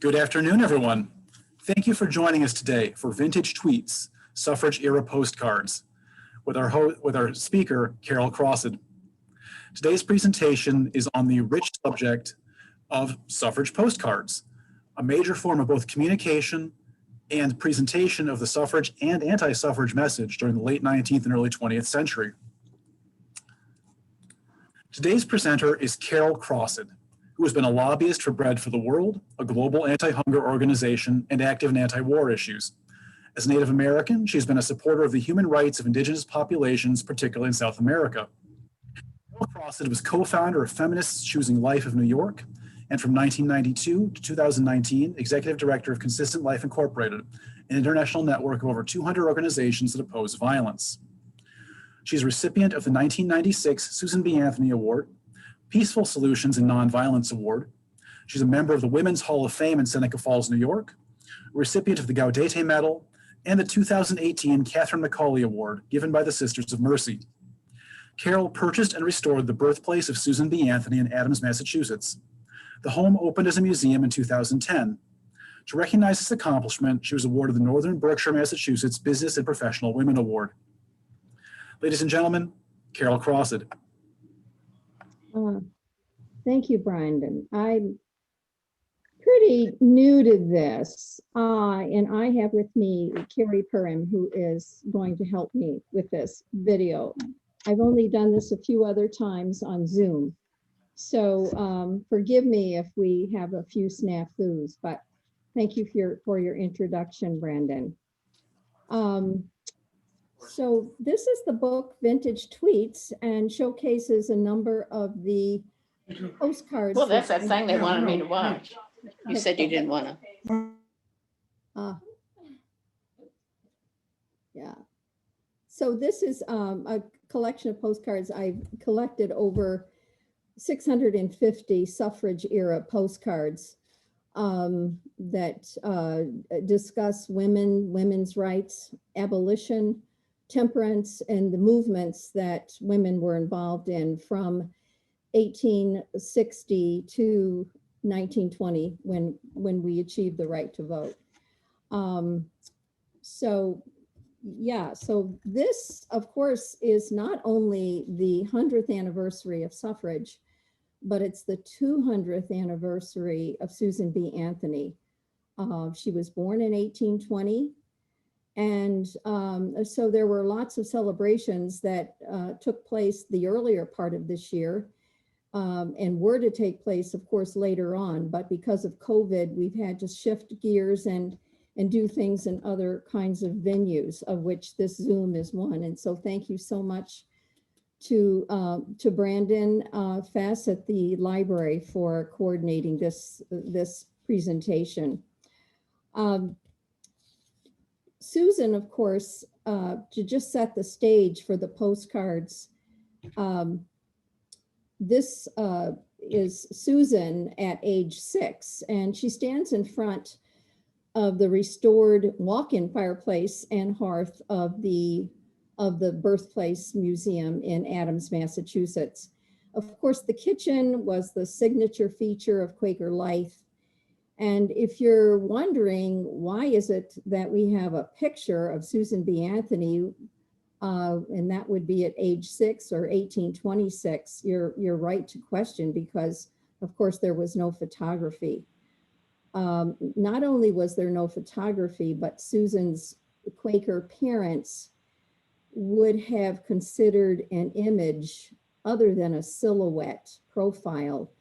Good afternoon, everyone. Thank you for joining us today for Vintage Tweets, Suffrage Era Postcards, with our speaker, Carol Crossed. Today's presentation is on the rich subject of suffrage postcards, a major form of both communication and presentation of the suffrage and anti-suffrage message during the late 19th and early 20th century. Today's presenter is Carol Crossed, who has been a lobbyist for Bread for the World, a global anti-hunger organization, and active in anti-war issues. As a Native American, she's been a supporter of the human rights of indigenous populations, particularly in South America. Carol Crossed was co-founder of Feminists Choosing Life of New York, and from 1992 to 2019, executive director of Consistent Life Incorporated, an international network of over 200 organizations that oppose violence. She's a recipient of the 1996 Susan B. Anthony Award, Peaceful Solutions in Nonviolence Award. She's a member of the Women's Hall of Fame in Seneca Falls, New York, a recipient of the Gaudete Medal, and the 2018 Catherine McAuley Award given by the Sisters of Mercy. Carol purchased and restored the birthplace of Susan B. Anthony in Adams, Massachusetts. The home opened as a museum in 2010. To recognize this accomplishment, she was awarded the Northern Berkshire, Massachusetts Business and Professional Women Award. Ladies and gentlemen, Carol Crossed. Thank you, Brandon. I'm pretty new to this, and I have with me Carrie Perham, who is going to help me with this video. I've only done this a few other times on Zoom, so forgive me if we have a few snafus, but thank you for your introduction, Brandon. So this is the book Vintage Tweets and showcases a number of the postcards. Well, that's that thing they wanted me to watch. You said you didn't want to. Yeah. So this is a collection of postcards. I've collected over 650 suffrage era postcards that discuss women's rights, abolition, temperance, and the movements that women were involved in from 1860 to 1920 when we achieved the right to vote. So this, of course, is not only the 100th anniversary of suffrage, but it's the 200th anniversary of Susan B. Anthony. She was born in 1820. And so there were lots of celebrations that took place the earlier part of this year and were to take place, of course, later on. But because of COVID, we've had to shift gears and do things in other kinds of venues, of which this Zoom is one. And so thank you so much to Brandon Fess at the library for coordinating this presentation. Susan, of course, to just set the stage for the postcards, this is Susan at age 6, and she stands in front of the restored walk-in fireplace and hearth of the Birthplace Museum in Adams, Massachusetts. Of course, the kitchen was the signature feature of Quaker life. And if you're wondering, why is it that we have a picture of Susan B. Anthony, and that would be at age 6 or 1826, you're right to question, because of course there was no photography. Not only was there no photography, but Susan's Quaker parents would have considered an image other than a silhouette profile.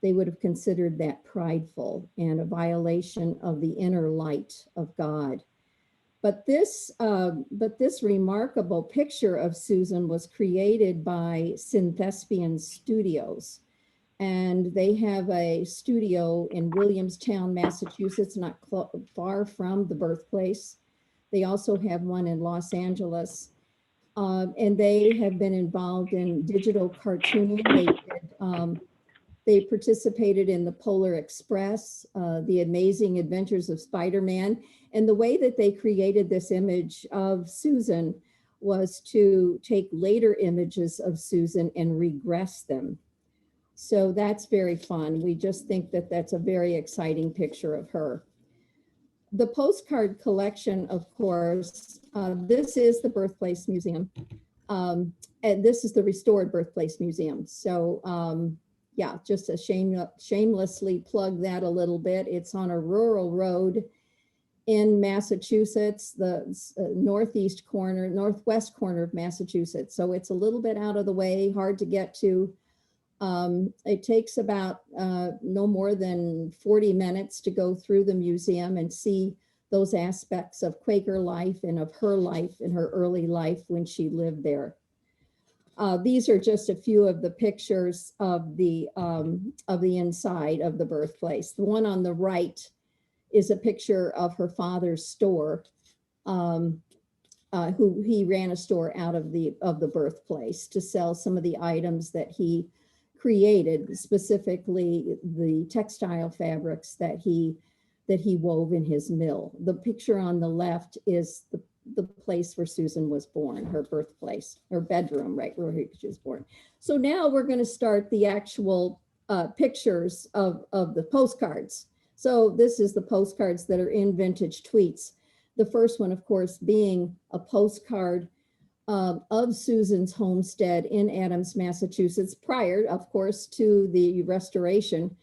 They would have considered that prideful and a violation of the inner light of God. But this remarkable picture of Susan was created by Synthespian Studios. And they have a studio in Williamstown, Massachusetts, not far from the birthplace. They also have one in Los Angeles. And they have been involved in digital cartooning. They participated in the Polar Express, The Amazing Adventures of Spider-Man. And the way that they created this image of Susan was to take later images of Susan and regress them. So that's very fun. We just think that that's a very exciting picture of her. The postcard collection, of course, this is the Birthplace Museum. And this is the restored Birthplace Museum. So yeah, just to shamelessly plug that a little bit. It's on a rural road in Massachusetts, the northwest corner of Massachusetts. So it's a little bit out of the way, hard to get to. It takes about no more than 40 minutes to go through the museum and see those aspects of Quaker life and of her life in her early life when she lived there. These are just a few of the pictures of the inside of the birthplace. The one on the right is a picture of her father's store, who he ran a store out of the birthplace to sell some of the items that he created, specifically the textile fabrics that he wove in his mill. The picture on the left is the place where Susan was born, her birthplace, her bedroom, right where she was born. So now we're going to start the actual pictures of the postcards. So this is the postcards that are in Vintage Tweets. The first one, of course, being a postcard of Susan's homestead in Adams, Massachusetts, prior, of course, to the restoration.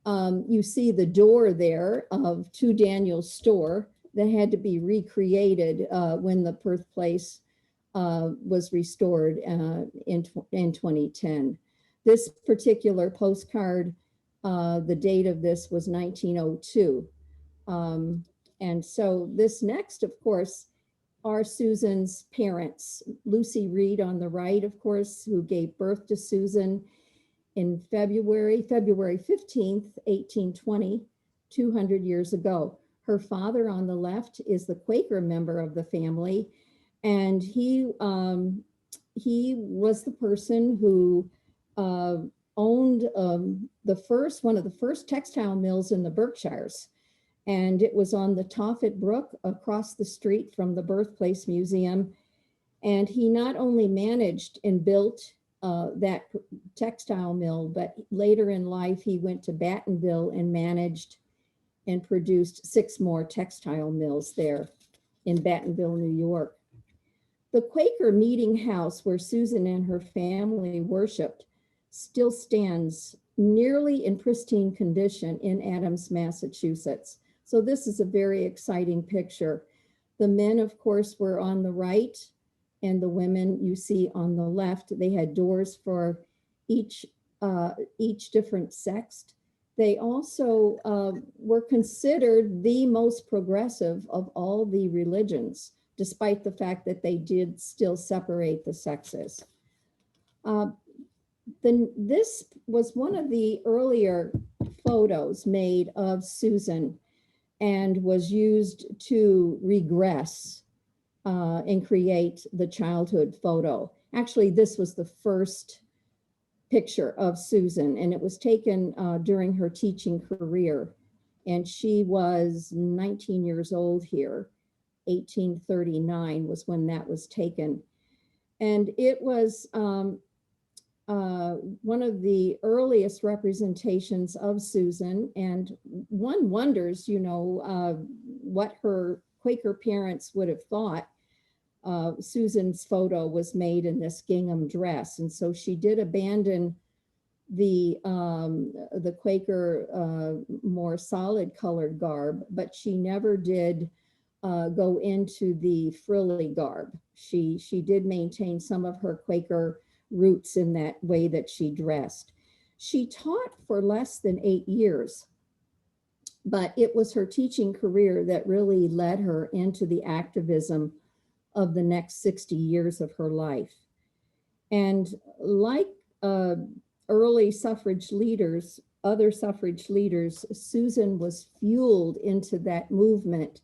You see the door there of To Daniel's store that had to be recreated when the birthplace was restored in 2010. This particular postcard, the date of this was 1902. And so this next, of course, are Susan's parents. Lucy Reed on the right, of course, who gave birth to Susan in February 15th, 1820, 200 years ago. Her father on the left is the Quaker member of the family, and he was the person who owned one of the first textile mills in the Berkshires. And it was on the Tophet Brook across the street from the Birthplace Museum. And he not only managed and built that textile mill, but later in life, he went to Battenville and managed and produced 6 more textile mills there in Battenville, New York. The Quaker meeting house where Susan and her family worshiped still stands nearly in pristine condition in Adams, Massachusetts. So this is a very exciting picture. The men, of course, were on the right, and the women you see on the left. They had doors for each different sex. They also were considered the most progressive of all the religions, despite the fact that they did still separate the sexes. This was one of the earlier photos made of Susan and was used to regress and create the childhood photo. Actually, this was the first picture of Susan, and it was taken during her teaching career. And she was 19 years old here. 1839 was when that was taken. And it was one of the earliest representations of Susan. And one wonders, you know, what her Quaker parents would have thought. Susan's photo was made in this gingham dress. And so she did abandon the Quaker more solid colored garb, but she never did go into the frilly garb. She did maintain some of her Quaker roots in that way that she dressed. She taught for less than 8 years, but it was her teaching career that really led her into the activism of the next 60 years of her life. And like early suffrage leaders, other suffrage leaders, Susan was fueled into that movement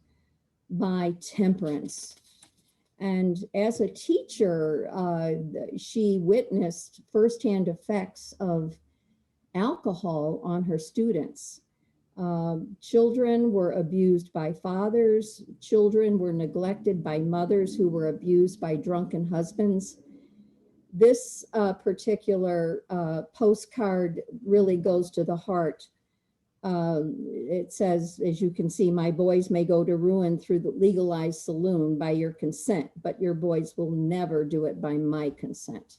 by temperance. And as a teacher, she witnessed firsthand effects of alcohol on her students. Children were abused by fathers. Children were neglected by mothers who were abused by drunken husbands. This particular postcard really goes to the heart. It says, as you can see, my boys may go to ruin through the legalized saloon by your consent, but your boys will never do it by my consent.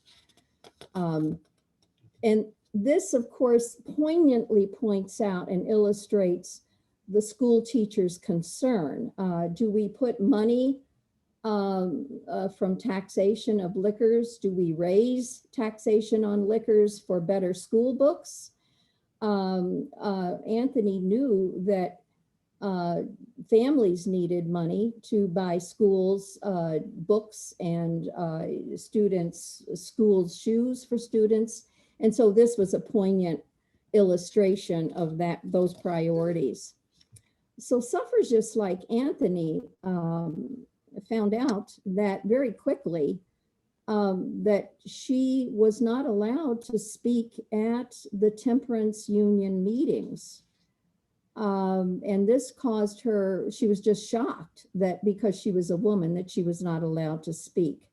And this, of course, poignantly points out and illustrates the school teacher's concern. Do we put money from taxation of liquors? Do we raise taxation on liquors for better school books? Anthony knew that families needed money to buy schools books and schools shoes for students. And so this was a poignant illustration of those priorities. So suffragists like Anthony found out that very quickly that she was not allowed to speak at the temperance union meetings. And this caused her, she was just shocked that because she was a woman that she was not allowed to speak.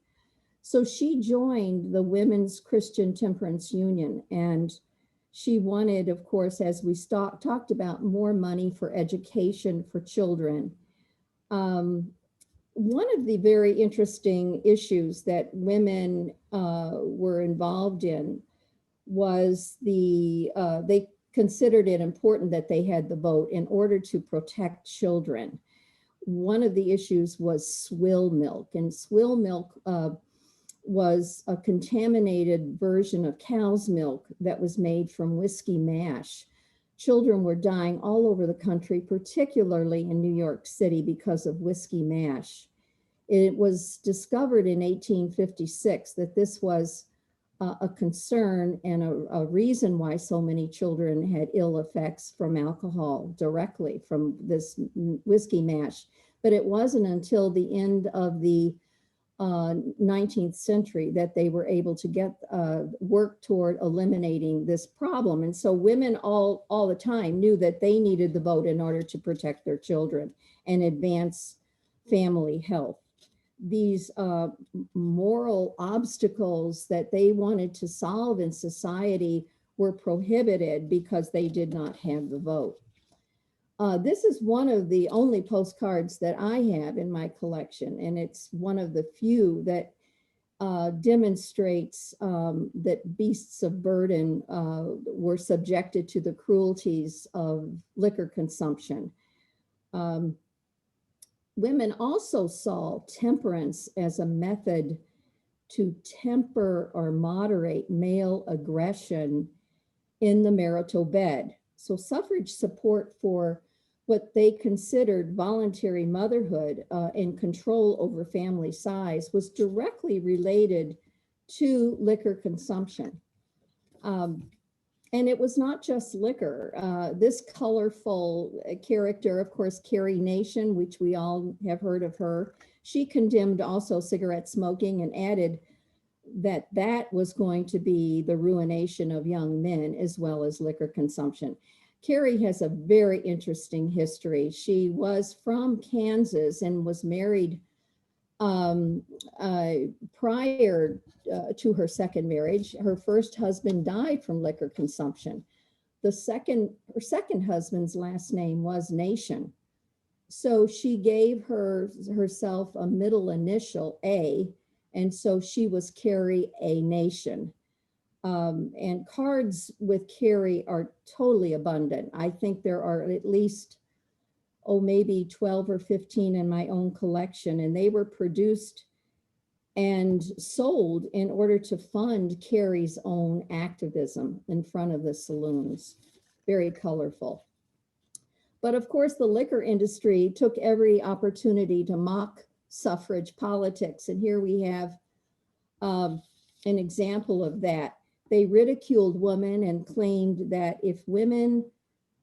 So she joined the Women's Christian Temperance Union, and she wanted, of course, as we talked about, more money for education for children. One of the very interesting issues that women were involved in was they considered it important that they had the vote in order to protect children. One of the issues was swill milk, and swill milk was a contaminated version of cow's milk that was made from whiskey mash. Children were dying all over the country, particularly in New York City, because of whiskey mash. It was discovered in 1856 that this was a concern and a reason why so many children had ill effects from alcohol directly from this whiskey mash. But it wasn't until the end of the 19th century that they were able to get work toward eliminating this problem. And so women all the time knew that they needed the vote in order to protect their children and advance family health. These moral obstacles that they wanted to solve in society were prohibited because they did not have the vote. This is one of the only postcards that I have in my collection, and it's one of the few that demonstrates that beasts of burden were subjected to the cruelties of liquor consumption. Women also saw temperance as a method to temper or moderate male aggression in the marital bed. So suffrage support for what they considered voluntary motherhood and control over family size was directly related to liquor consumption. And it was not just liquor. This colorful character, of course, Carrie Nation, which we all have heard of her, she condemned also cigarette smoking and added that that was going to be the ruination of young men as well as liquor consumption. Carrie has a very interesting history. She was from Kansas and was married prior to her second marriage. Her first husband died from liquor consumption. Her second husband's last name was Nation. So she gave herself a middle initial, A, and so she was Carrie A. Nation. And cards with Carrie are totally abundant. I think there are at least, maybe 12 or 15 in my own collection, and they were produced and sold in order to fund Carrie's own activism in front of the saloons. Very colorful. But of course, the liquor industry took every opportunity to mock suffrage politics. And here we have an example of that. They ridiculed women and claimed that if women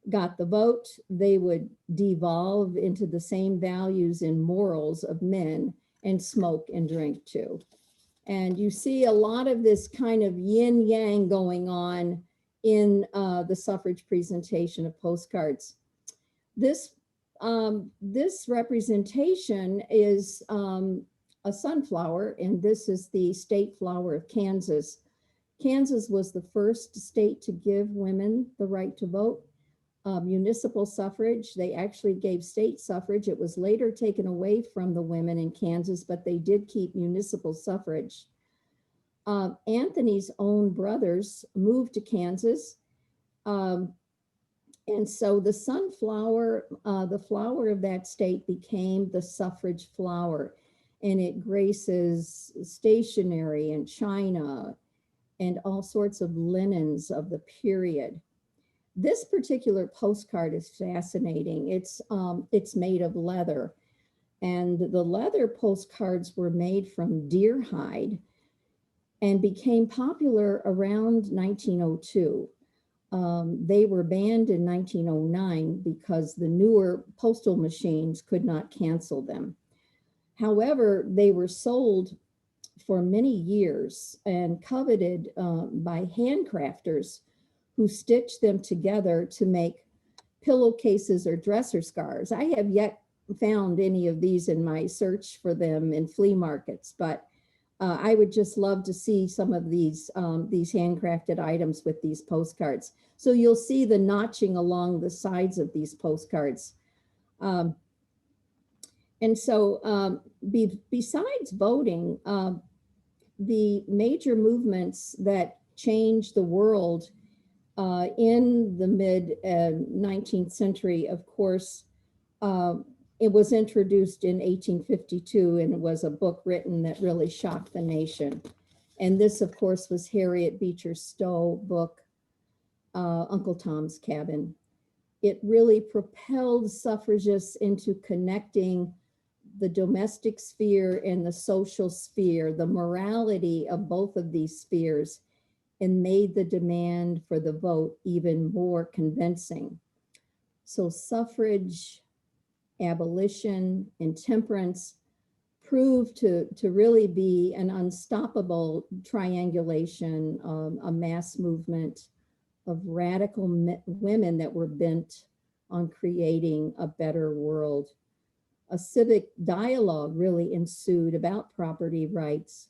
got the vote, they would devolve into the same values and morals of men and smoke and drink too. And you see a lot of this kind of yin yang going on in the suffrage presentation of postcards. This representation is a sunflower, and this is the state flower of Kansas. Kansas was the first state to give women the right to vote. Municipal suffrage, they actually gave state suffrage. It was later taken away from the women in Kansas, but they did keep municipal suffrage. Anthony's own brothers moved to Kansas. And so the sunflower, the flower of that state became the suffrage flower, and it graces stationery and china and all sorts of linens of the period. This particular postcard is fascinating. It's made of leather, and the leather postcards were made from deer hide and became popular around 1902. They were banned in 1909 because the newer postal machines could not cancel them. However, they were sold for many years and coveted by handcrafters who stitched them together to make pillowcases or dresser scarves. I have yet found any of these in my search for them in flea markets, but I would just love to see some of these handcrafted items with these postcards. So you'll see the notching along the sides of these postcards. And so besides voting, the major movements that changed the world in the mid 19th century, of course, it was introduced in 1852, and it was a book written that really shocked the nation. And this, of course, was Harriet Beecher Stowe book, Uncle Tom's Cabin. It really propelled suffragists into connecting the domestic sphere and the social sphere, the morality of both of these spheres, and made the demand for the vote even more convincing. So suffrage, abolition, and temperance proved to really be an unstoppable triangulation, a mass movement of radical women that were bent on creating a better world. A civic dialogue really ensued about property rights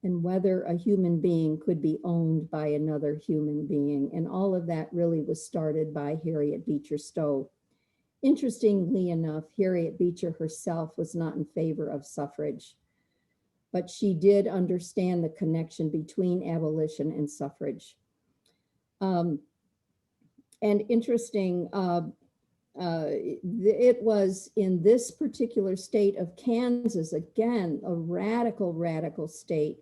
and whether a human being could be owned by another human being. And all of that really was started by Harriet Beecher Stowe. Interestingly enough, Harriet Beecher herself was not in favor of suffrage, but she did understand the connection between abolition and suffrage. And interesting, it was in this particular state of Kansas, again, a radical state,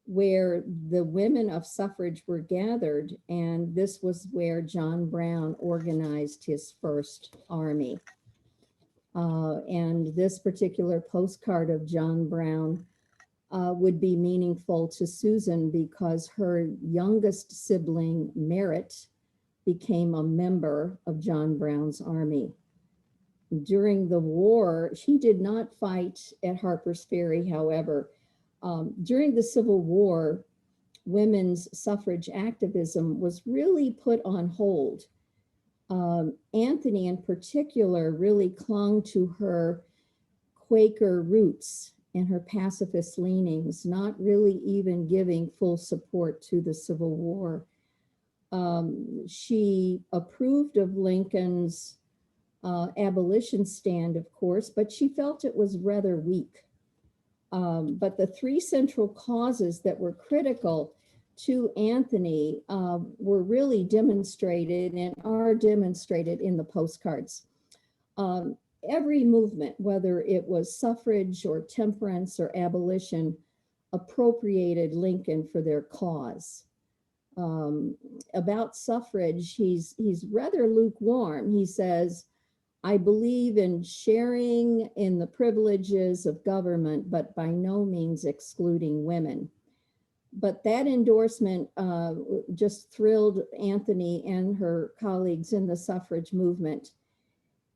where the women of suffrage were gathered, and this was where John Brown organized his first army. And this particular postcard of John Brown would be meaningful to Susan because her youngest sibling, Merritt, became a member of John Brown's army. During the war, she did not fight at Harper's Ferry, however. During the Civil War, women's suffrage activism was really put on hold. Anthony in particular really clung to her Quaker roots and her pacifist leanings, not really even giving full support to the Civil War. She approved of Lincoln's abolition stand, of course, but she felt it was rather weak. But the three central causes that were critical to Anthony were really demonstrated and are demonstrated in the postcards. Every movement, whether it was suffrage or temperance or abolition, appropriated Lincoln for their cause. About suffrage, he's rather lukewarm. He says, "I believe in sharing in the privileges of government, but by no means excluding women." But that endorsement just thrilled Anthony and her colleagues in the suffrage movement.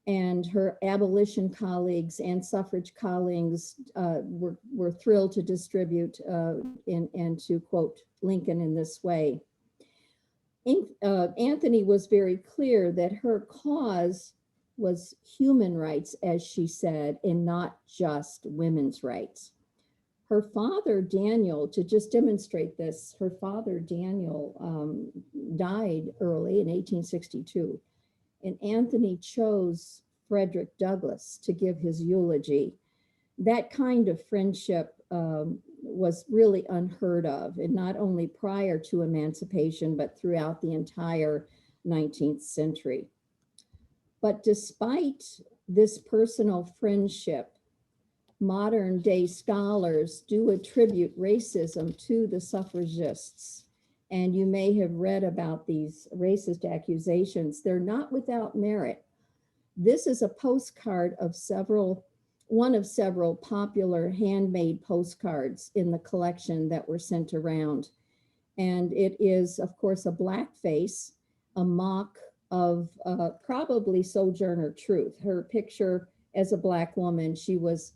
And her abolition colleagues and suffrage colleagues were thrilled to distribute and to quote Lincoln in this way. Anthony was very clear that her cause was human rights, as she said, and not just women's rights. Her father, Daniel, to just demonstrate this, her father, Daniel, died early in 1862, and Anthony chose Frederick Douglass to give his eulogy. That kind of friendship was really unheard of, and not only prior to emancipation, but throughout the entire 19th century. But despite this personal friendship, modern day scholars do attribute racism to the suffragists. And you may have read about these racist accusations. They're not without merit. This is a postcard of one of several popular handmade postcards in the collection that were sent around. And it is, of course, a blackface, a mock of probably Sojourner Truth. Her picture as a Black woman, she was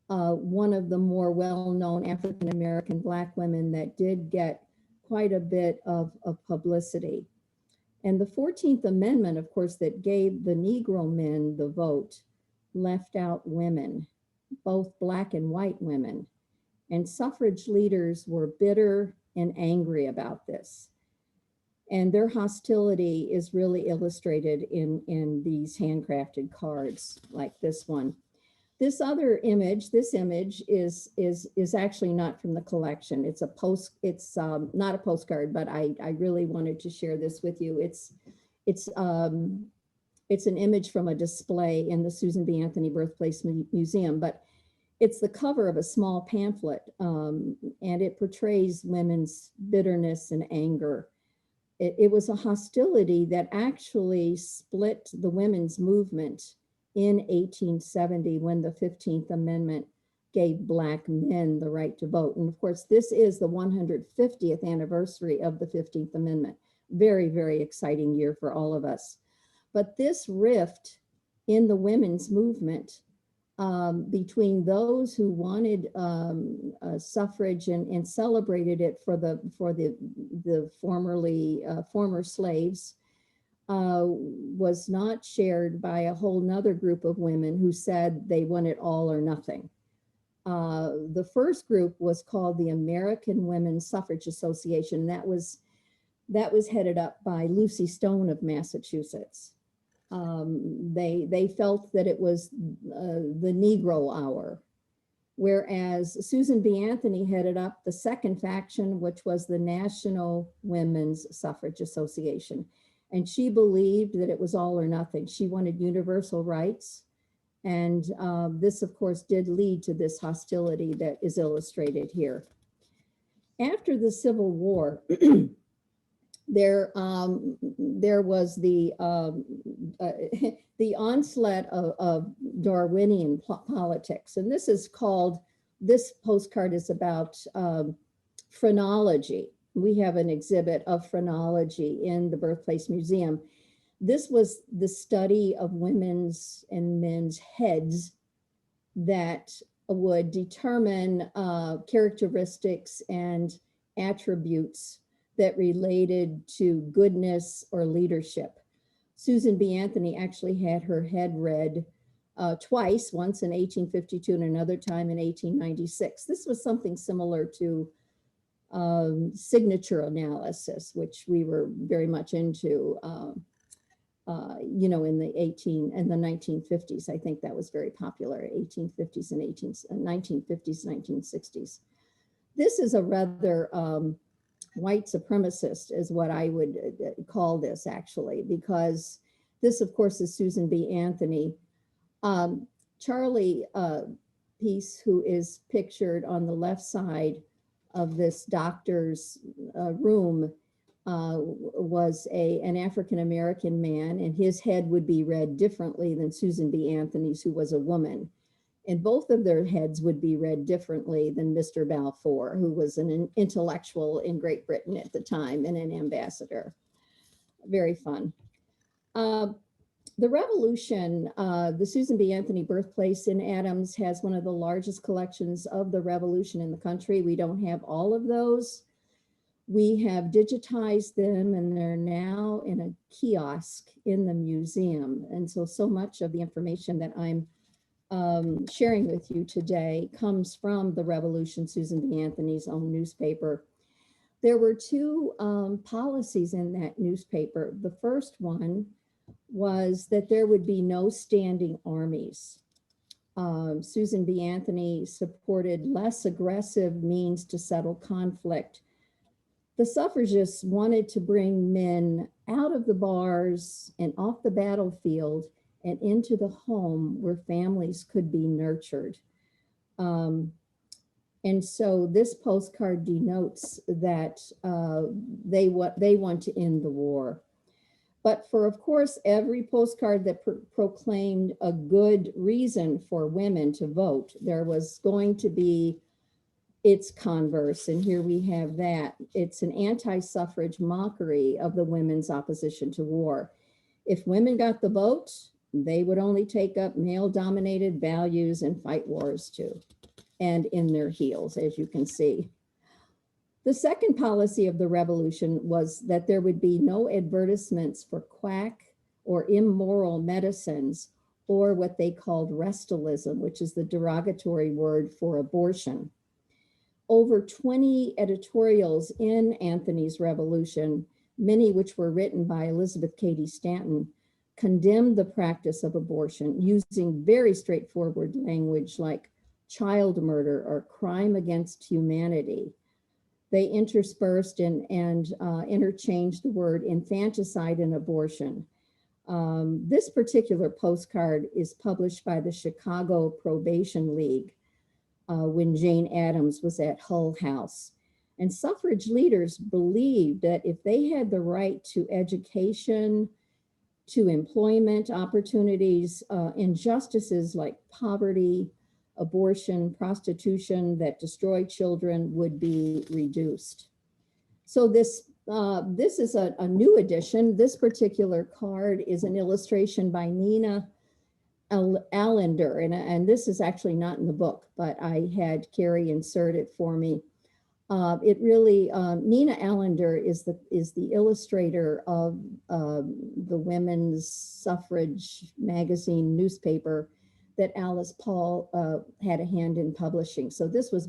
one of the more well-known African-American Black women that did get quite a bit of publicity. And the 14th Amendment, of course, that gave the Negro men the vote, left out women, both Black and white women. And suffrage leaders were bitter and angry about this. And their hostility is really illustrated in these handcrafted cards like this one. This other image, this image is actually not from the collection. It's not a postcard, but I really wanted to share this with you. It's an image from a display in the Susan B. Anthony Birthplace Museum, but it's the cover of a small pamphlet, and it portrays women's bitterness and anger. It was a hostility that actually split the women's movement in 1870 when the 15th Amendment gave Black men the right to vote. And of course, this is the 150th anniversary of the 15th Amendment. Very, very exciting year for all of us. But this rift in the women's movement between those who wanted suffrage and celebrated it for the former slaves was not shared by a whole nother group of women who said they wanted all or nothing. The first group was called the American Women's Suffrage Association. That was headed up by Lucy Stone of Massachusetts. They felt that it was the Negro hour, whereas Susan B. Anthony headed up the second faction, which was the National Women's Suffrage Association. And she believed that it was all or nothing. She wanted universal rights. And this, of course, did lead to this hostility that is illustrated here. After the Civil War, there was the onslaught of Darwinian politics. And this postcard is about phrenology. We have an exhibit of phrenology in the Birthplace Museum. This was the study of women's and men's heads that would determine characteristics and attributes that related to goodness or leadership. Susan B. Anthony actually had her head read twice, once in 1852 and another time in 1896. This was something similar to signature analysis, which we were very much into, in the 1950s. I think that was very popular, 1850s and 1950s, 1960s. This is a rather white supremacist is what I would call this actually, because this, of course, is Susan B. Anthony. Charlie Peace, who is pictured on the left side of this doctor's room, was an African-American man, and his head would be read differently than Susan B. Anthony's, who was a woman. And both of their heads would be read differently than Mr. Balfour, who was an intellectual in Great Britain at the time and an ambassador. Very fun. The Revolution, the Susan B. Anthony Birthplace in Adams has one of the largest collections of the Revolution in the country. We don't have all of those. We have digitized them, and they're now in a kiosk in the museum. And so much of the information that I'm sharing with you today comes from the Revolution, Susan B. Anthony's own newspaper. There were two policies in that newspaper. The first one was that there would be no standing armies. Susan B. Anthony supported less aggressive means to settle conflict. The suffragists wanted to bring men out of the bars and off the battlefield and into the home where families could be nurtured. And so this postcard denotes that they want to end the war. But for, of course, every postcard that proclaimed a good reason for women to vote, there was going to be its converse. And here we have that. It's an anti-suffrage mockery of the women's opposition to war. If women got the vote, they would only take up male-dominated values and fight wars too, and in their heels, as you can see. The second policy of the revolution was that there would be no advertisements for quack or immoral medicines, or what they called restalism, which is the derogatory word for abortion. Over 20 editorials in Anthony's Revolution, many which were written by Elizabeth Cady Stanton, condemned the practice of abortion using very straightforward language like child murder or crime against humanity. They interspersed and interchanged the word infanticide and abortion. This particular postcard is published by the Chicago Probation League when Jane Addams was at Hull House. And suffrage leaders believed that if they had the right to education, to employment opportunities, injustices like poverty, abortion, prostitution that destroy children would be reduced. So this is a new edition. This particular card is an illustration by Nina Allender, and this is actually not in the book, but I had Carrie insert it for me. It really, Nina Allender is the illustrator of the women's suffrage magazine newspaper that Alice Paul had a hand in publishing. So this was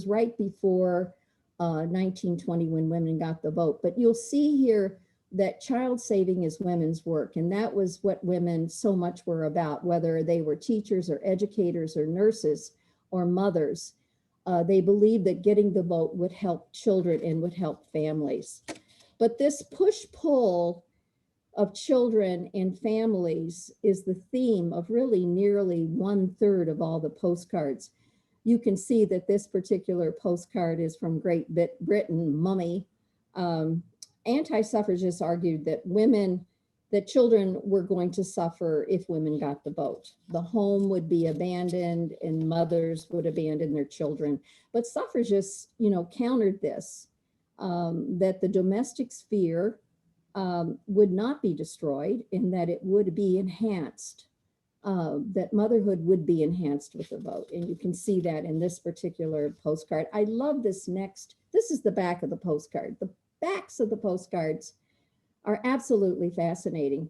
right before 1920 when women got the vote. But you'll see here that child saving is women's work. And that was what women so much were about, whether they were teachers or educators or nurses or mothers. They believed that getting the vote would help children and would help families. But this push-pull of children and families is the theme of really nearly 1/3 of all the postcards. You can see that this particular postcard is from Great Britain, Mummy. Anti-suffragists argued that children were going to suffer if women got the vote. The home would be abandoned and mothers would abandon their children. But suffragists, countered this, that the domestic sphere would not be destroyed and that it would be enhanced, that motherhood would be enhanced with the vote. And you can see that in this particular postcard. I love this this is the back of the postcard. The backs of the postcards are absolutely fascinating.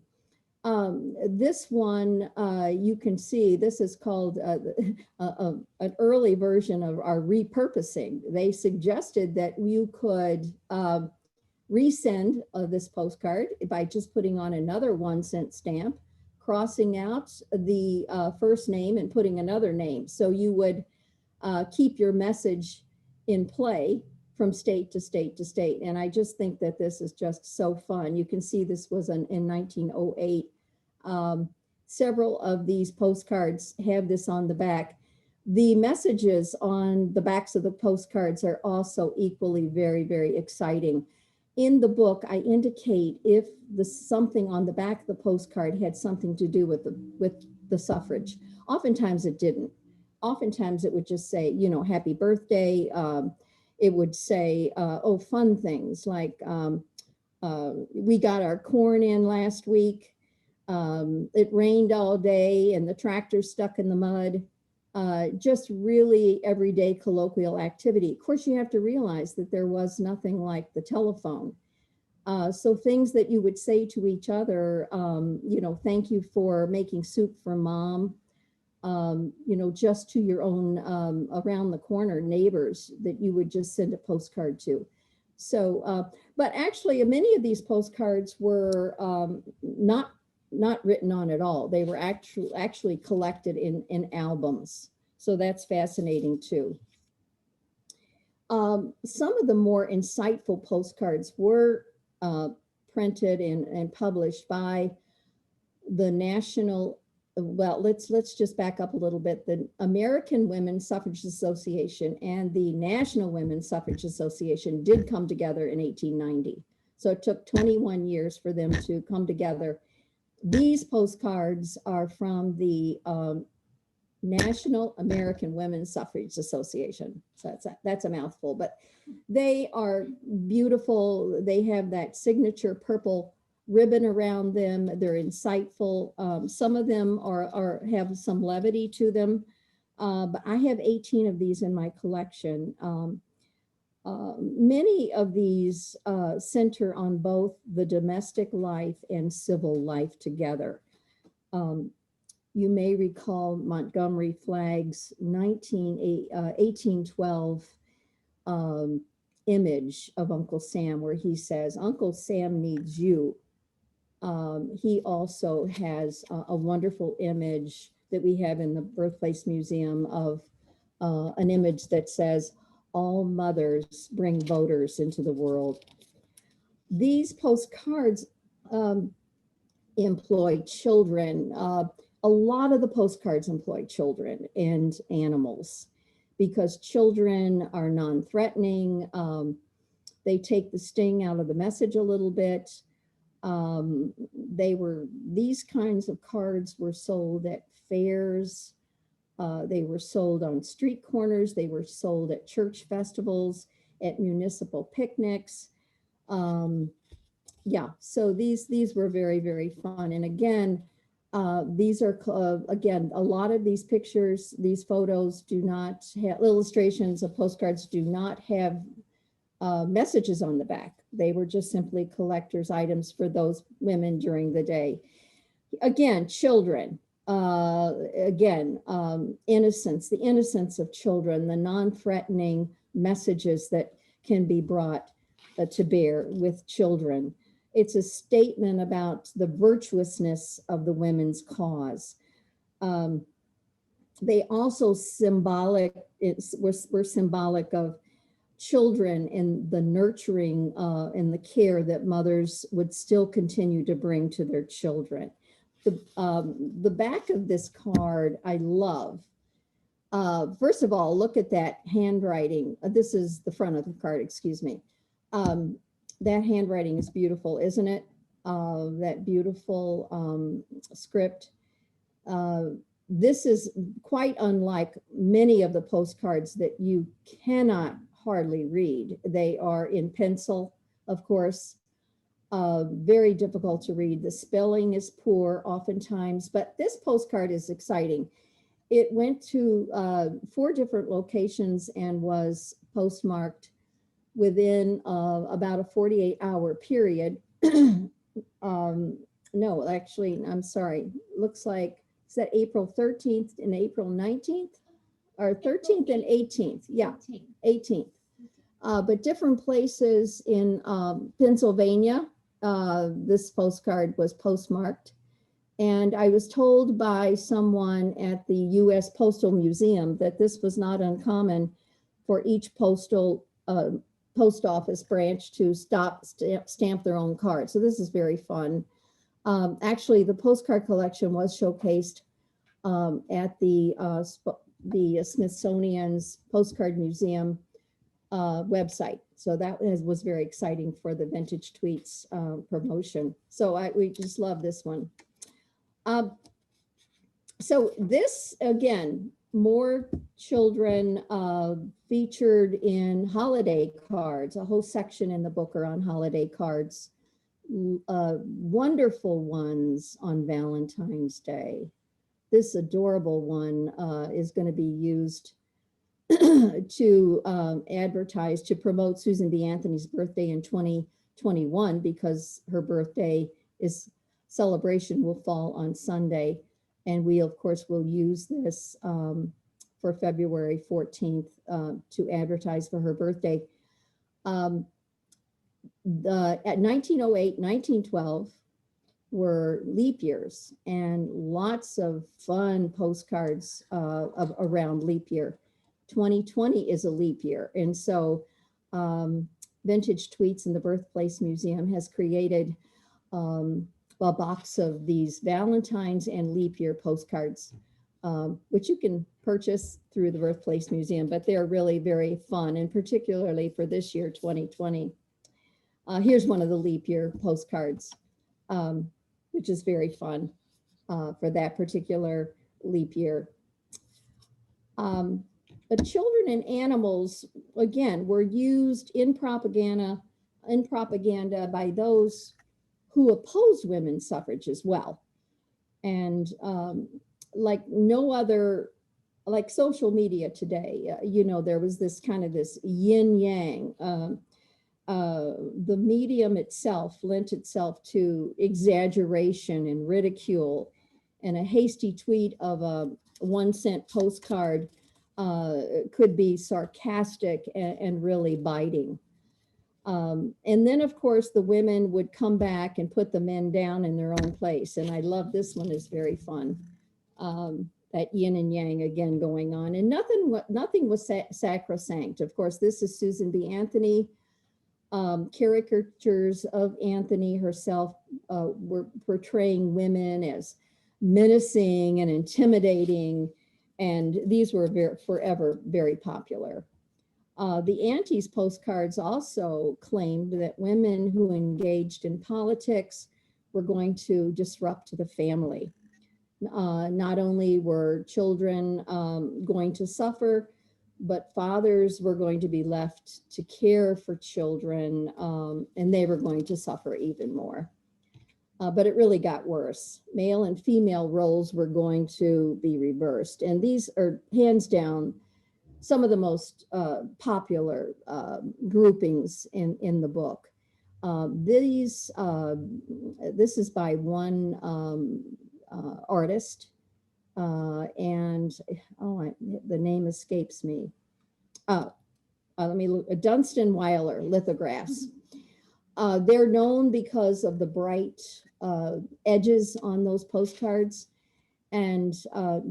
This one, you can see, this is called an early version of our repurposing. They suggested that you could resend this postcard by just putting on another 1-cent stamp, crossing out the first name and putting another name. So you would keep your message in play from state to state to state. And I just think that this is just so fun. You can see this was in 1908. Several of these postcards have this on the back. The messages on the backs of the postcards are also equally very, very exciting. In the book, I indicate if something on the back of the postcard had something to do with the suffrage. Oftentimes it didn't. Oftentimes it would just say, happy birthday. It would say, fun things like, we got our corn in last week. It rained all day and the tractor's stuck in the mud. Just really everyday colloquial activity. Of course, you have to realize that there was nothing like the telephone. So things that you would say to each other, thank you for making soup for mom. you know, just to your own around the corner neighbors that you would just send a postcard to. So, but actually many of these postcards were not written on at all. They were actually collected in albums. So that's fascinating too. Some of the more insightful postcards were printed and published by the national, well, let's just back up a little bit. The American Women's Suffrage Association and the National Women's Suffrage Association did come together in 1890. So it took 21 years for them to come together. These postcards are from the National American Women's Suffrage Association. So that's a mouthful, but they are beautiful. They have that signature purple ribbon around them. They're insightful. Some of them have some levity to them, but I have 18 of these in my collection. Many of these center on both the domestic life and civil life together. You may recall Montgomery Flagg's 1812 image of Uncle Sam, where he says, "Uncle Sam needs you." He also has a wonderful image that we have in the Birthplace Museum of an image that says, "All mothers bring voters into the world." These postcards employ children. A lot of the postcards employ children and animals because children are non-threatening. They take the sting out of the message a little bit. These kinds of cards were sold at fairs. They were sold on street corners. They were sold at church festivals, at municipal picnics. Yeah, so these were very, very fun. And again, these are, again, a lot of these pictures, these photos do not have, illustrations of postcards do not have messages on the back. They were just simply collector's items for those women during the day. Again, children, innocence, the innocence of children, the non-threatening messages that can be brought to bear with children. It's a statement about the virtuousness of the women's cause. They also were symbolic of children and the nurturing and the care that mothers would still continue to bring to their children. The back of this card I love. First of all, look at that handwriting. This is the front of the card, excuse me. That handwriting is beautiful, isn't it? That beautiful script. This is quite unlike many of the postcards that you cannot hardly read. They are in pencil, of course, very difficult to read. The spelling is poor oftentimes, but this postcard is exciting. It went to 4 different locations and was postmarked within about a 48-hour period. No, actually, I'm sorry. Looks like, is that April 13th and April 19th? Or 13th and 18th, yeah, 18th. But different places in Pennsylvania, this postcard was postmarked. And I was told by someone at the U.S. Postal Museum that this was not uncommon for each post office branch to stamp their own card. So this is very fun. Actually, the postcard collection was showcased at the Smithsonian's Postcard Museum website. So that was very exciting for the Vintage Tweets promotion. So we just love this one. So this, again, more children featured in holiday cards. A whole section in the book are on holiday cards. Wonderful ones on Valentine's Day. This adorable one is going to be used to advertise, to promote Susan B. Anthony's birthday in 2021 because her birthday celebration will fall on Sunday. And we, of course, will use this for February 14th to advertise for her birthday. At 1908, 1912 were leap years, and lots of fun postcards around leap year. 2020 is a leap year. And so Vintage Tweets in the Birthplace Museum has created a box of these Valentine's and leap year postcards, which you can purchase through the Birthplace Museum, but they're really very fun, and particularly for this year, 2020. Here's one of the leap year postcards, which is very fun for that particular leap year. But children and animals, again, were used in propaganda by those who opposed women's suffrage as well. And like no other, like social media today, you know, there was this kind of this yin yang. The medium itself lent itself to exaggeration and ridicule, and a hasty tweet of a 1-cent postcard could be sarcastic and really biting. And then, of course, the women would come back and put the men down in their own place. And I love this one, is very fun. That yin and yang again going on. And nothing was sacrosanct. Of course, this is Susan B. Anthony. Caricatures of Anthony herself were portraying women as menacing and intimidating. And these were forever very popular. The Aunties postcards also claimed that women who engaged in politics were going to disrupt the family. Not only were children going to suffer, but fathers were going to be left to care for children, and they were going to suffer even more. But it really got worse. Male and female roles were going to be reversed. And these are hands down some of the most popular groupings in the book. This is by one artist, and the name escapes me. Let me look. Dunstan Weiler lithographs. They're known because of the bright edges on those postcards, and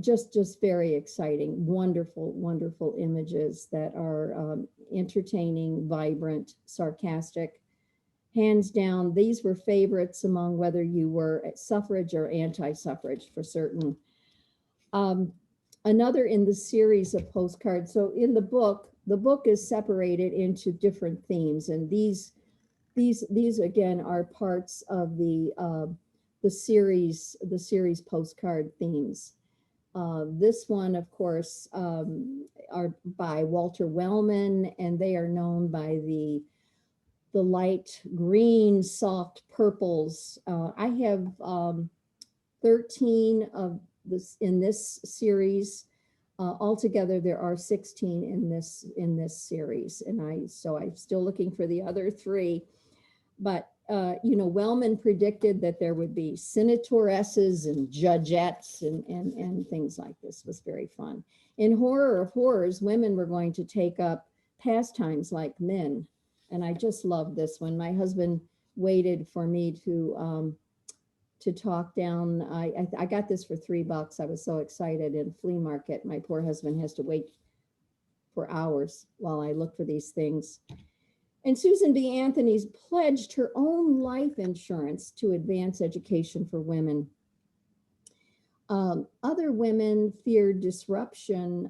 just very exciting, wonderful images that are entertaining, vibrant, sarcastic. Hands down, these were favorites among whether you were at suffrage or anti-suffrage for certain. Another in the series of postcards. So in the book is separated into different themes, and these again are parts of the series postcard themes. This one, of course, are by Walter Wellman, and they are known by the light green, soft purples. I have 13 of this in this series. Altogether, there are 16 in this series, and I'm still looking for the other 3. But you know, Wellman predicted that there would be senatoresses and judgettes and things like this. It was very fun. In Horror of Horrors, women were going to take up pastimes like men. And I just love this one. My husband waited for me to talk down. I got this for $3. I was so excited. In flea market, my poor husband has to wait for hours while I look for these things. And Susan B. Anthony's pledged her own life insurance to advance education for women. Other women feared disruption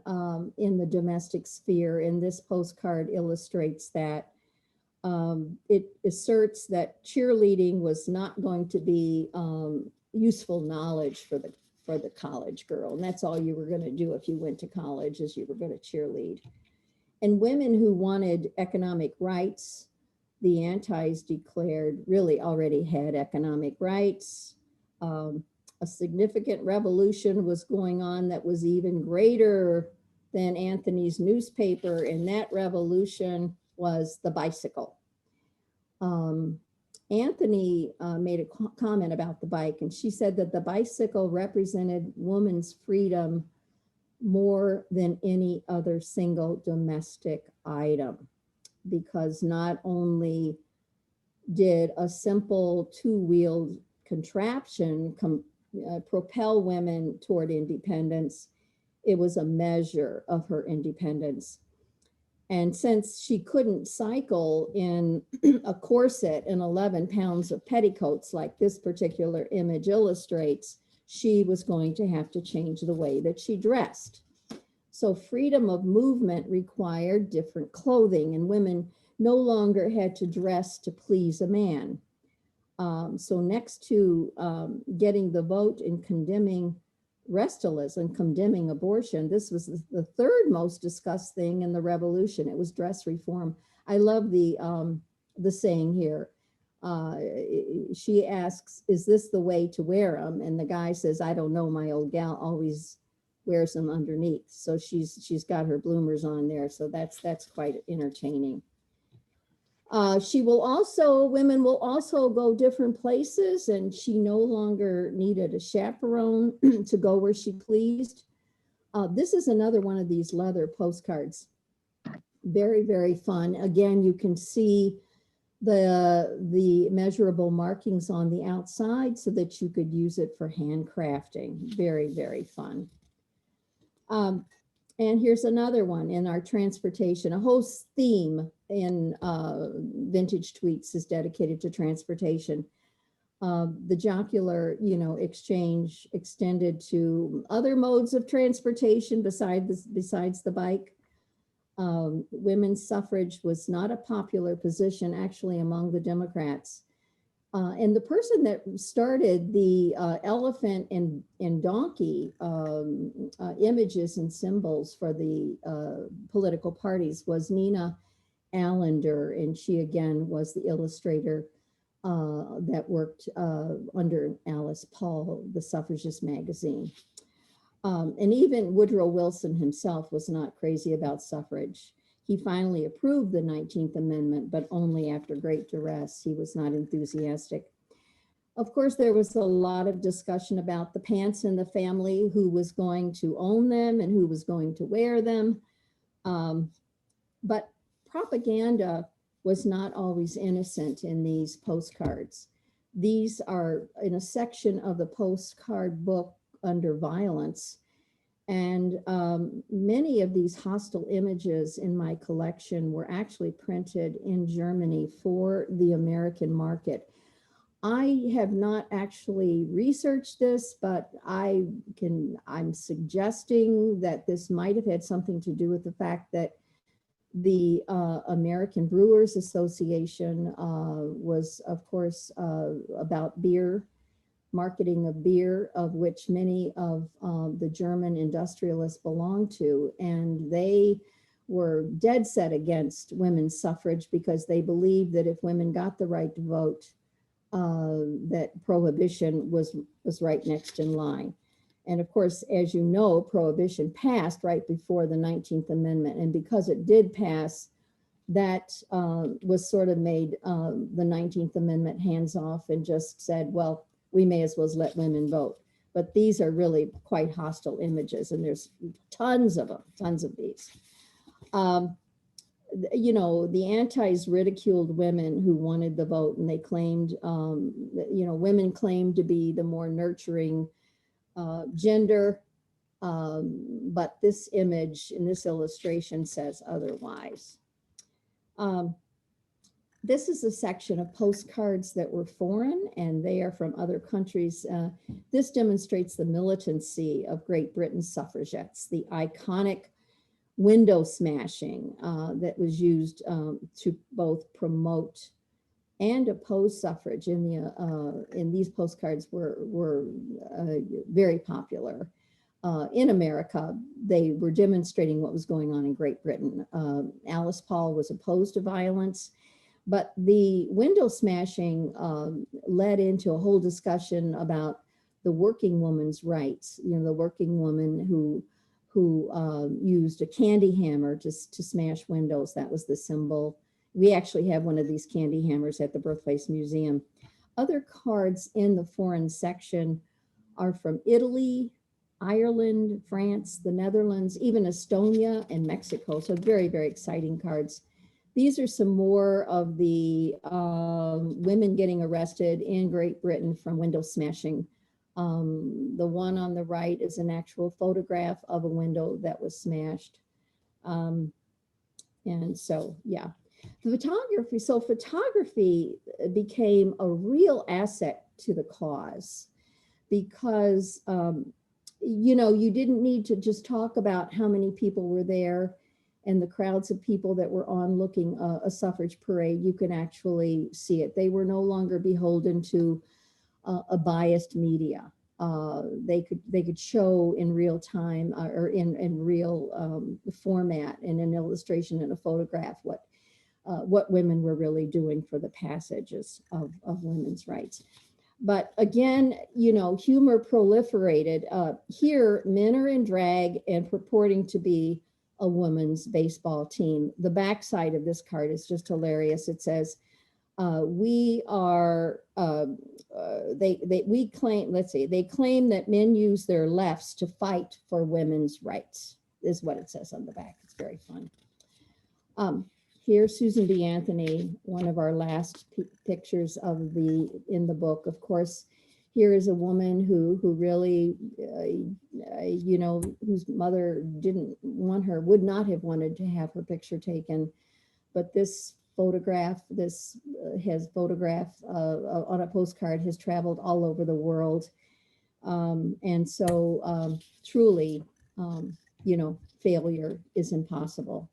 in the domestic sphere, and this postcard illustrates that. It asserts that cheerleading was not going to be useful knowledge for the college girl, and that's all you were going to do if you went to college, is you were going to cheerlead. And women who wanted economic rights, the Antis declared, really already had economic rights. A significant revolution was going on that was even greater than Anthony's newspaper, and that revolution was the bicycle. Anthony made a comment about the bike, and she said that the bicycle represented woman's freedom more than any other single domestic item, because not only did a simple two-wheeled contraption propel women toward independence, it was a measure of her independence. And since she couldn't cycle in a corset and 11 pounds of petticoats like this particular image illustrates, she was going to have to change the way that she dressed. So freedom of movement required different clothing, and women no longer had to dress to please a man. So next to getting the vote and condemning Restylus and condemning abortion, this was the third most discussed thing in the revolution. It was dress reform. I love the saying here. She asks, "Is this the way to wear them?" And the guy says, "I don't know. My old gal always wears them underneath." So she's got her bloomers on there. So that's quite entertaining. Women will also go different places, and she no longer needed a chaperone to go where she pleased. This is another one of these leather postcards. Very, very fun. Again, you can see the measurable markings on the outside so that you could use it for handcrafting. Very, very fun. And here's another one in our transportation. A whole theme in Vintage Tweets is dedicated to transportation. The jocular, exchange extended to other modes of transportation besides the bike. Women's suffrage was not a popular position actually among the Democrats. And the person that started the elephant and donkey images and symbols for the political parties was Nina Allender, and she again was the illustrator that worked under Alice Paul, the suffragist magazine. And even Woodrow Wilson himself was not crazy about suffrage. He finally approved the 19th Amendment, but only after great duress. He was not enthusiastic. Of course, there was a lot of discussion about the pants in the family, who was going to own them and who was going to wear them. But propaganda was not always innocent in these postcards. These are in a section of the postcard book under violence. And many of these hostile images in my collection were actually printed in Germany for the American market. I have not actually researched this, but I'm suggesting that this might have had something to do with the fact that the American Brewers Association was, of course, about beer, marketing of beer, of which many of the German industrialists belonged to. And they were dead set against women's suffrage because they believed that if women got the right to vote, that prohibition was right next in line. And of course, as you know, prohibition passed right before the 19th Amendment. And because it did pass, that was sort of made the 19th Amendment hands off and just said, well, we may as well let women vote. But these are really quite hostile images, and there's tons of them, tons of these. The antis ridiculed women who wanted the vote, and they claimed, women claimed to be the more nurturing gender, but this image in this illustration says otherwise. This is a section of postcards that were foreign, and they are from other countries. This demonstrates the militancy of Great Britain's suffragettes, the iconic window smashing that was used to both promote and oppose suffrage in these postcards were very popular. In America, they were demonstrating what was going on in Great Britain. Alice Paul was opposed to violence, but the window smashing led into a whole discussion about the working woman's rights. The working woman who used a candy hammer to smash windows. That was the symbol We actually have one of these candy hammers at the Birthplace Museum. Other cards in the foreign section are from Italy, Ireland, France, the Netherlands, even Estonia and Mexico. So very, very exciting cards. These are some more of the women getting arrested in Great Britain from window smashing. The one on the right is an actual photograph of a window that was smashed. And so, yeah. Photography. So photography became a real asset to the cause because, you know, you didn't need to just talk about how many people were there and the crowds of people that were onlooking a suffrage parade. You can actually see it. They were no longer beholden to a biased media. They could show in real time or in real format, in an illustration and a photograph, what women were really doing for the passages of women's rights. But again, you know, humor proliferated. Here, men are in drag and purporting to be a women's baseball team. The backside of this card is just hilarious. It says, we claim, let's see, they claim that men use their lefts to fight for women's rights, is what it says on the back. It's very fun. Here's Susan B. Anthony, one of our last pictures in the book. Of course, here is a woman who really, you know, whose mother didn't want her, would not have wanted to have her picture taken. But this photograph, has photographed on a postcard, has traveled all over the world. And so truly, you know, failure is impossible.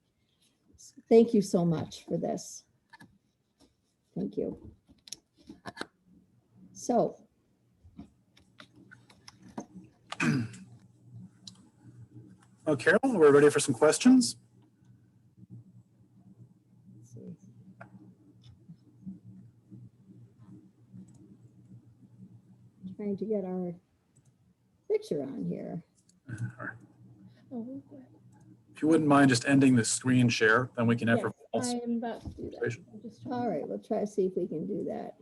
Thank you so much for this. Thank you. So. Oh, Carol, we're ready for some questions. Trying to get our picture on here. Oh, If you wouldn't mind just ending the screen share, then we can have yes, I am about to do that. I'm just trying All right, we'll try to see if we can do that.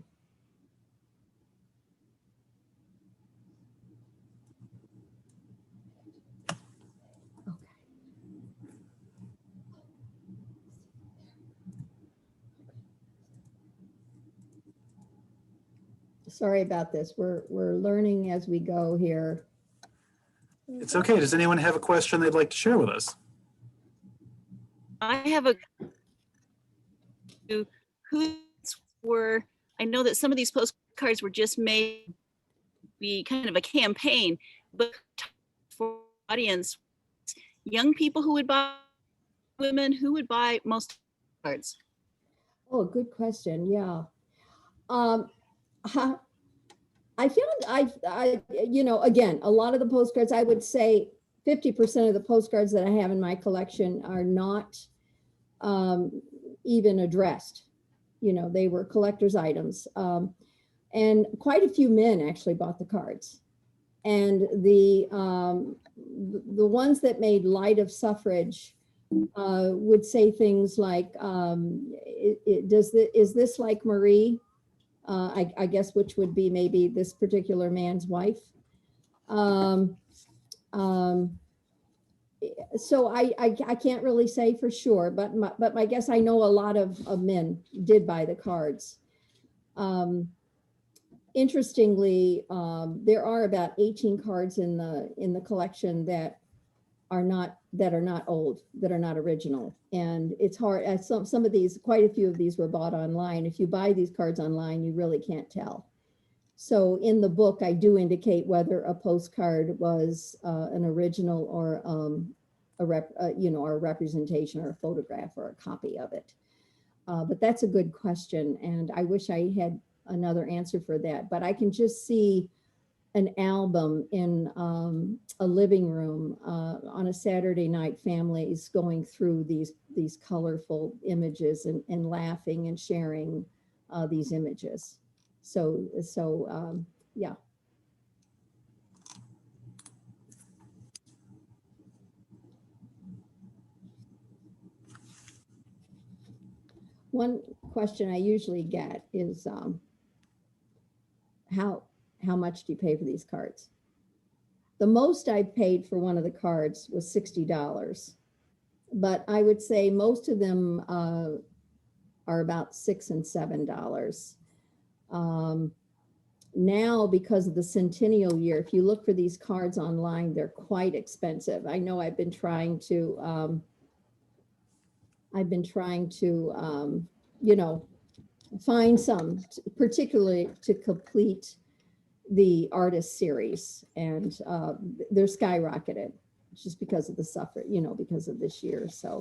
Okay. Sorry about this. We're learning as we go here. It's okay. Does anyone have a question they'd like to share with us? I have a I know that some of these postcards were just made to be kind of a campaign, but for audience, young people who would buy, women who would buy most cards. Oh, good question. Yeah. I found you know, again, a lot of the postcards, I would say 50% of the postcards that I have in my collection are not even addressed. You know, they were collector's items. And quite a few men actually bought the cards. And the ones that made light of suffrage would say things like, is this like Marie? I guess, which would be maybe this particular man's wife. So I can't really say for sure, but my guess, I know a lot of men did buy the cards. Interestingly, there are about 18 cards in the collection that are not old, that are not original. And it's hard, some of these, quite a few of these were bought online. If you buy these cards online, you really can't tell. So in the book, I do indicate whether a postcard was an original or a representation or a photograph or a copy of it. But that's a good question. And I wish I had another answer for that, but I can just see an album in a living room on a Saturday night, families going through these colorful images and laughing and sharing these images. So yeah. One question I usually get is how much do you pay for these cards? The most I paid for one of the cards was $60, but I would say most of them are about $6 and $7. Now, because of the centennial year, if you look for these cards online, they're quite expensive. I know I've been trying to you know, find some, particularly to complete the artist series, and they're skyrocketed just because of the suffrage, you know, because of this year. So,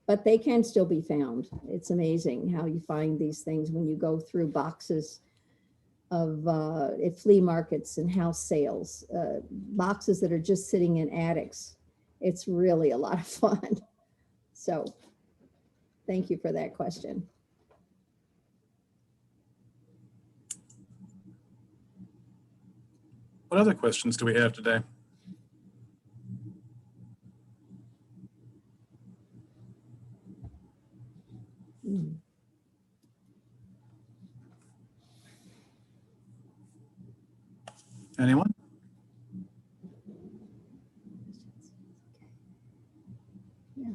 but they can still be found. It's amazing how you find these things when you go through boxes of at flea markets and house sales, boxes that are just sitting in attics. It's really a lot of fun. So thank you for that question. What other questions do we have today? Anyone? Yeah.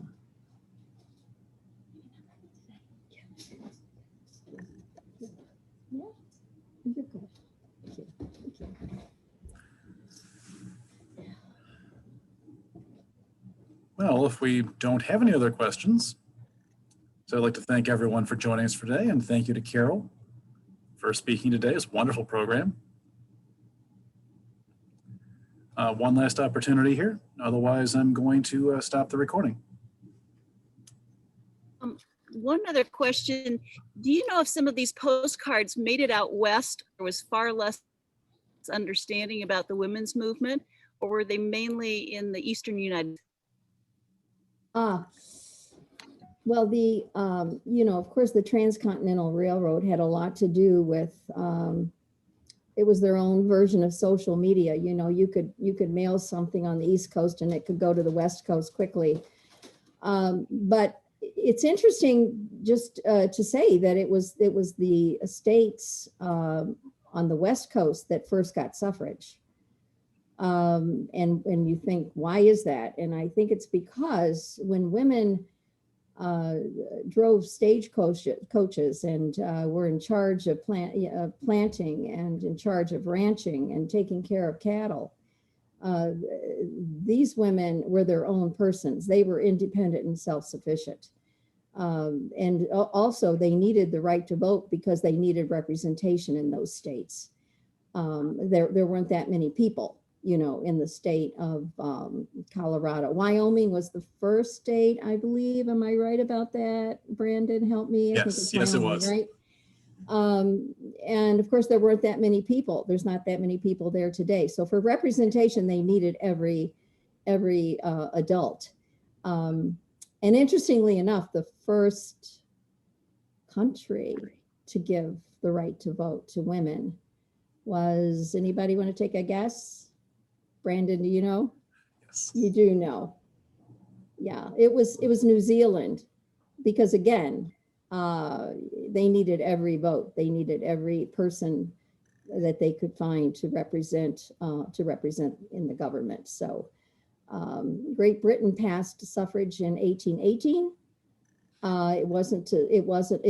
Yeah, you're good. Thank you. Thank you. Well, if we don't have any other questions, so I'd like to thank everyone for joining us for today, and thank you to Carol for speaking today. It's a wonderful program. One last opportunity here. Otherwise, I'm going to stop the recording. One other question. Do you know if some of these postcards made it out west or was far less understanding about the women's movement, or were they mainly in the Eastern United States? Well, the, you know, of course, the Transcontinental Railroad had a lot to do with, it was their own version of social media. You know, you could mail something on the East Coast and it could go to the West Coast quickly. But it's interesting just to say that it was the estates on the West Coast that first got suffrage. And you think, why is that? And I think it's because when women drove stage coaches and were in charge of planting and in charge of ranching and taking care of cattle, these women were their own persons. They were independent and self-sufficient. And also they needed the right to vote because they needed representation in those states. There weren't that many people, you know, in the state of Colorado. Wyoming was the first state, I believe. Am I right about that? Brandon, help me. I think Yes, it's yes, it Wyoming, was. right? And of course, there weren't that many people. There's not that many people there today. So for representation, they needed every adult. And interestingly enough, the first country to give the right to vote to women was, anybody want to take a guess? Brandon, do you know? Yes. You do know. Yeah, it was New Zealand, because again, they needed every vote. They needed every person that they could find to represent in the government. So Great Britain passed suffrage in 1818. It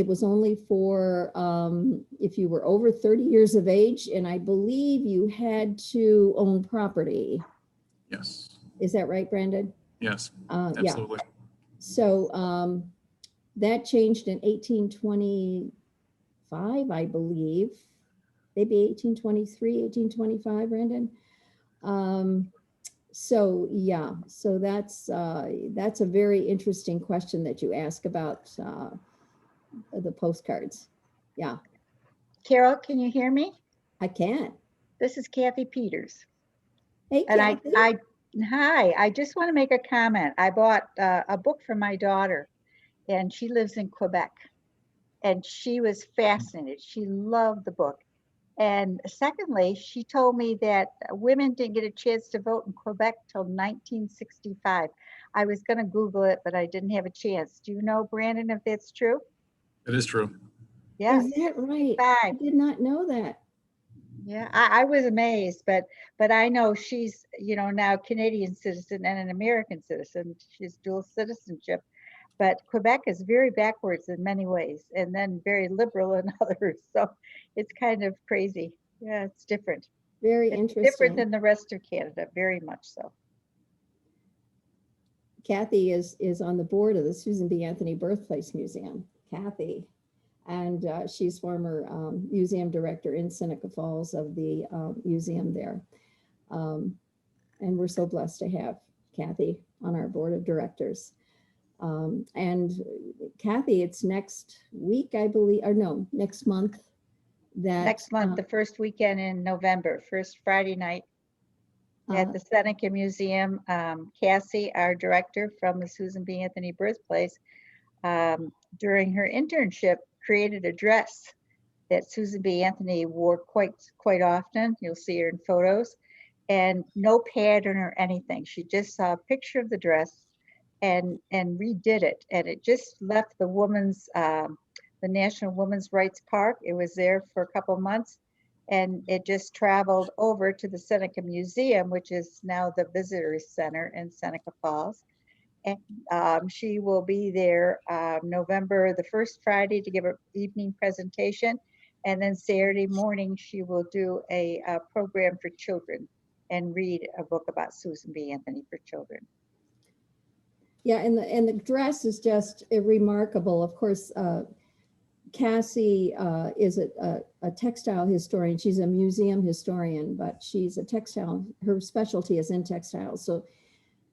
was only for if you were over 30 years of age, and I believe you had to own property. Yes. Is that right, Brandon? Yes, Yeah. absolutely. So that changed in 1825, I believe, maybe 1823, 1825, Brandon. So yeah, so that's a very interesting question that you ask about the postcards. Yeah, Carol, can you hear me? I can. This is Kathy Peters. Hey, And Kathy. hi, I just want to make a comment. I bought a book for my daughter, and she lives in Quebec, and she was fascinated. She loved the book. And secondly, she told me that women didn't get a chance to vote in Quebec till 1965. I was going to Google it, but I didn't have a chance. Do you know, Brandon, if that's true? It is true. Yeah, Is that right? I 65. did not know that. Yeah, I was amazed, but I know she's, now Canadian citizen and an American citizen. She's dual citizenship. But Quebec is very backwards in many ways and then very liberal in others. So it's kind of crazy. Yeah, it's different. Very It's interesting. different than the rest of Canada, very much so. Kathy is on the board of the Susan B. Anthony Birthplace Museum. Kathy. And she's former museum director in Seneca Falls of the museum there. And we're so blessed to have Kathy on our board of directors. And Kathy, it's next week, I believe, or no, next month. Next month, the first weekend in November, first Friday night at the Seneca Museum. Cassie, our director from the Susan B. Anthony Birthplace, during her internship, created a dress that Susan B. Anthony wore quite often. You'll see her in photos, and no pattern or anything. She just saw a picture of the dress and redid it, and it just left the the National Women's Rights Park. It was there for a couple months, and it just traveled over to the Seneca Museum, which is now the Visitors Center in Seneca Falls. And she will be there November, the first Friday, to give an evening presentation. And then Saturday morning, she will do a program for children and read a book about Susan B. Anthony for children. Yeah, and the dress is just remarkable. Of course, Cassie is a textile historian. She's a museum historian, but she's a textile. Her specialty is in textiles. So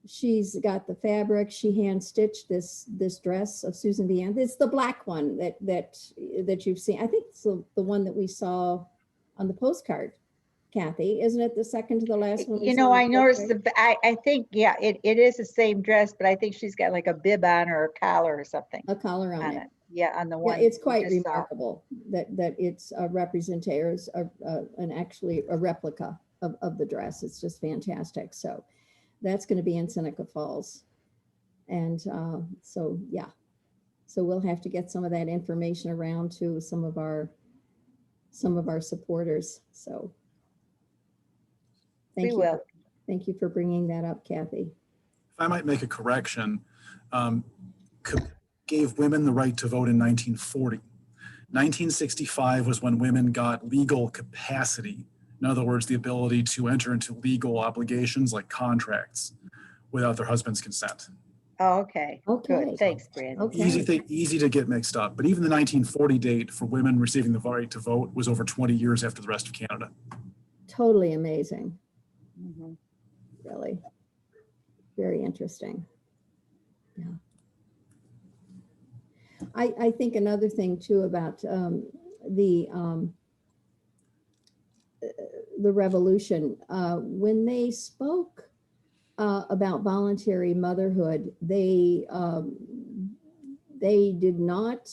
she's got the fabric. She hand stitched this dress of Susan B. Anthony. It's the black one that you've seen. I think it's the one that we saw on the postcard. Kathy, isn't it the second to the last one? I noticed I think, yeah, it is the same dress, but I think she's got like a bib on or a collar or something. A collar on it. Yeah, on the one. Yeah, it's quite remarkable that it's a representation, and actually a replica of the dress. It's just fantastic. So that's going to be in Seneca Falls. And so, yeah. So we'll have to get some of that information around to some of our supporters. So thank you. Thank you for bringing that up, Kathy. If I might make a correction, gave women the right to vote in 1940. 1965 was when women got legal capacity. In other words, the ability to enter into legal obligations like contracts without their husband's consent. Oh, okay. Okay. Good. Thanks, Brandon. Okay. Easy to get mixed up. But even the 1940 date for women receiving the right to vote was over 20 years after the rest of Canada. Totally amazing. Mhm. Really. Very interesting. Yeah. I think another thing too about the revolution, when they spoke about voluntary motherhood, they did not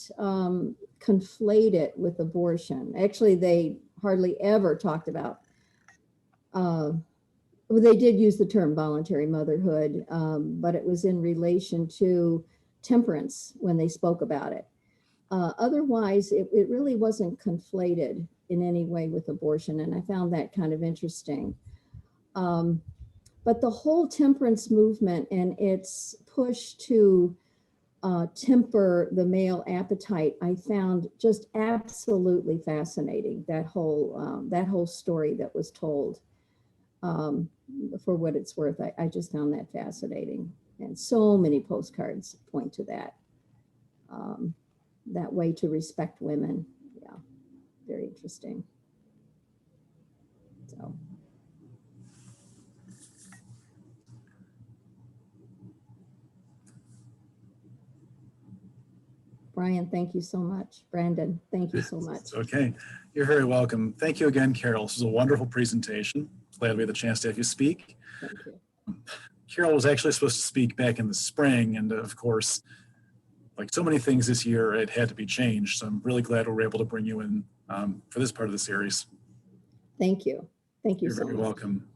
conflate it with abortion. Actually, they hardly ever talked about, well, they did use the term voluntary motherhood, but it was in relation to temperance when they spoke about it. Otherwise, it really wasn't conflated in any way with abortion, and I found that kind of interesting. But the whole temperance movement and its push to temper the male appetite, I found just absolutely fascinating. That whole story that was told. For what it's worth, I just found that fascinating. And so many postcards point to that, that way to respect women. Yeah, very interesting. So. Brian, thank you so much. Brandon, thank you so much. Okay, you're very welcome. Thank you again, Carol. This was a wonderful presentation. Glad we had the chance to have you speak. Thank you. Carol was actually supposed to speak back in the spring, and of course, like so many things this year, it had to be changed. So I'm really glad we were able to bring you in for this part of the series. Thank you. Thank you You're so very much. welcome.